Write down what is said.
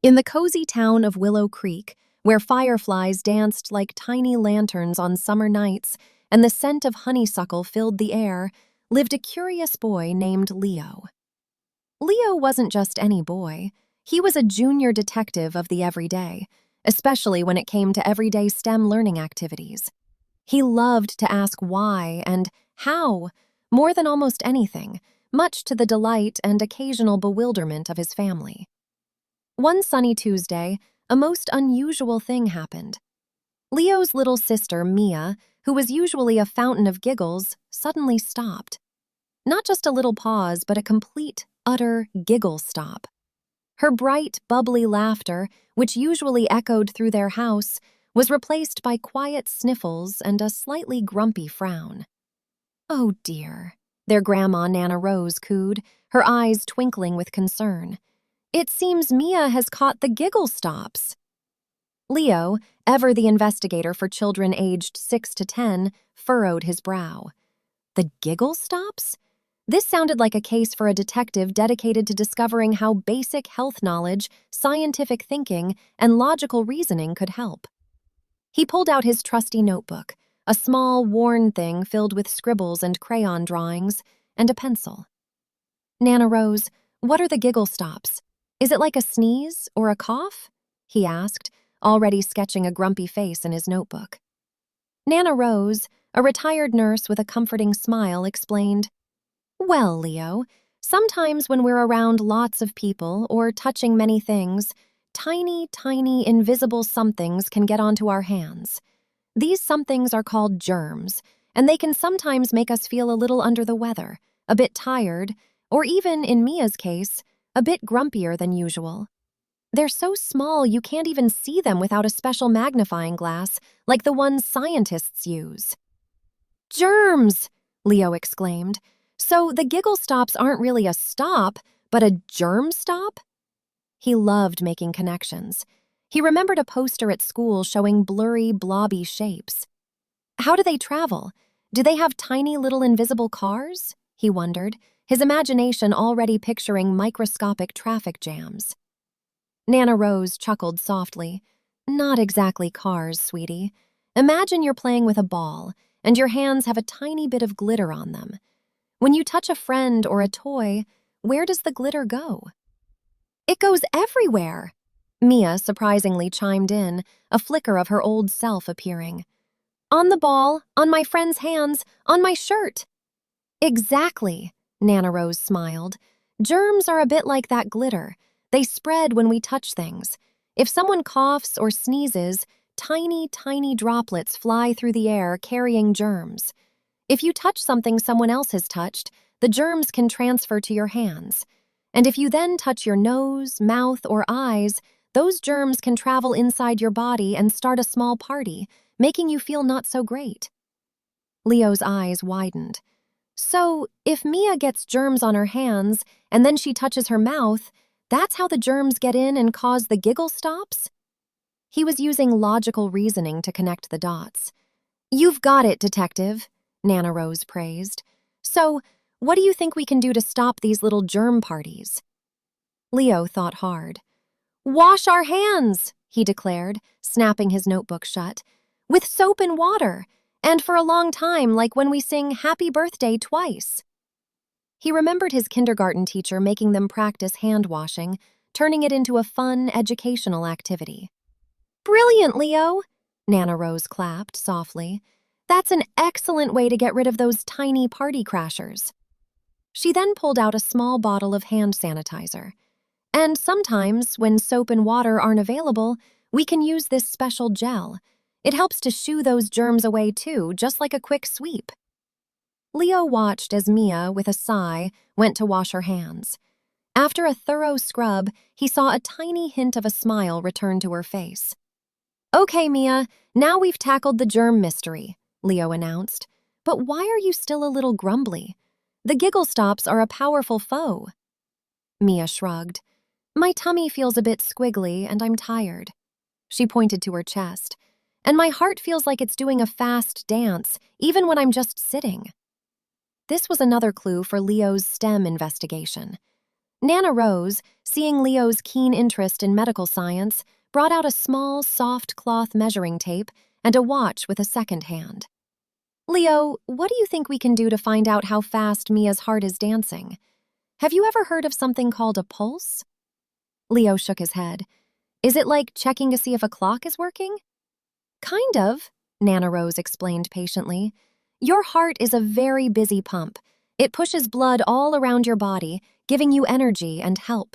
In the cozy town of Willow Creek, where fireflies danced like tiny lanterns on summer nights and the scent of honeysuckle filled the air, lived a curious boy named Leo. Leo wasn't just any boy. He was a junior detective of the everyday, especially when it came to everyday STEM learning activities. He loved to ask why and how more than almost anything, much to the delight and occasional bewilderment of his family. One sunny Tuesday, a most unusual thing happened. Leo's little sister, Mia, who was usually a fountain of giggles, suddenly stopped. Not just a little pause, but a complete, utter giggle-stop. Her bright, bubbly laughter, which usually echoed through their house, was replaced by quiet sniffles and a slightly grumpy frown. "Oh dear," their grandma Nana Rose cooed, her eyes twinkling with concern. "It seems Mia has caught the Giggle-Stops." Leo, ever the investigator for children aged 6 to 10, furrowed his brow. The Giggle-Stops? This sounded like a case for a detective dedicated to discovering how basic health knowledge, scientific thinking, and logical reasoning could help. He pulled out his trusty notebook, a small, worn thing filled with scribbles and crayon drawings, and a pencil. "Nana Rose, what are the Giggle-Stops? Is it like a sneeze or a cough?" he asked, already sketching a grumpy face in his notebook. Nana Rose, a retired nurse with a comforting smile, explained, "Well, Leo, sometimes when we're around lots of people or touching many things, tiny, invisible somethings can get onto our hands. These somethings are called germs, and they can sometimes make us feel a little under the weather, a bit tired, or even, in Mia's case, a bit grumpier than usual. They're so small you can't even see them without a special magnifying glass, like the ones scientists use." "Germs!" Leo exclaimed. "So the Giggle-Stops aren't really a stop, but a germ stop?" He loved making connections. He remembered a poster at school showing blurry, blobby shapes. "How do they travel? Do they have tiny little invisible cars?" he wondered, his imagination already picturing microscopic traffic jams. Nana Rose chuckled softly. "Not exactly cars, sweetie. Imagine you're playing with a ball, and your hands have a tiny bit of glitter on them. When you touch a friend or a toy, where does the glitter go?" "It goes everywhere," Mia surprisingly chimed in, a flicker of her old self appearing. "On the ball, on my friend's hands, on my shirt." "Exactly," Nana Rose smiled. "Germs are a bit like that glitter. They spread when we touch things. If someone coughs or sneezes, tiny, droplets fly through the air carrying germs. If you touch something someone else has touched, the germs can transfer to your hands. And if you then touch your nose, mouth, or eyes, those germs can travel inside your body and start a small party, making you feel not so great." Leo's eyes widened. "So, if Mia gets germs on her hands and then she touches her mouth, that's how the germs get in and cause the Giggle-Stops?" He was using logical reasoning to connect the dots. "You've got it, detective," Nana Rose praised. "So, what do you think we can do to stop these little germ parties?" Leo thought hard. "Wash our hands," he declared, snapping his notebook shut, "with soap and water, and for a long time, like when we sing Happy Birthday twice." He remembered his kindergarten teacher making them practice hand washing, turning it into a fun, educational activity. "Brilliant, Leo!" Nana Rose clapped softly. "That's an excellent way to get rid of those tiny party crashers." She then pulled out a small bottle of hand sanitizer. "And sometimes, when soap and water aren't available, we can use this special gel. It helps to shoo those germs away too, just like a quick sweep." Leo watched as Mia, with a sigh, went to wash her hands. After a thorough scrub, he saw a tiny hint of a smile return to her face. "Okay, Mia, now we've tackled the germ mystery," Leo announced. "But why are you still a little grumbly? The Giggle-Stops are a powerful foe." Mia shrugged. "My tummy feels a bit squiggly and I'm tired." She pointed to her chest. "And my heart feels like it's doing a fast dance, even when I'm just sitting." This was another clue for Leo's STEM investigation. Nana Rose, seeing Leo's keen interest in medical science, brought out a small, soft cloth measuring tape and a watch with a second hand. Leo, what do you think we can do to find out how fast Mia's heart is dancing? Have you ever heard of something called a pulse? Leo shook his head. Is it like checking to see if a clock is working? Kind of, Nana Rose explained patiently. Your heart is a very busy pump. It pushes blood all around your body, giving you energy and help.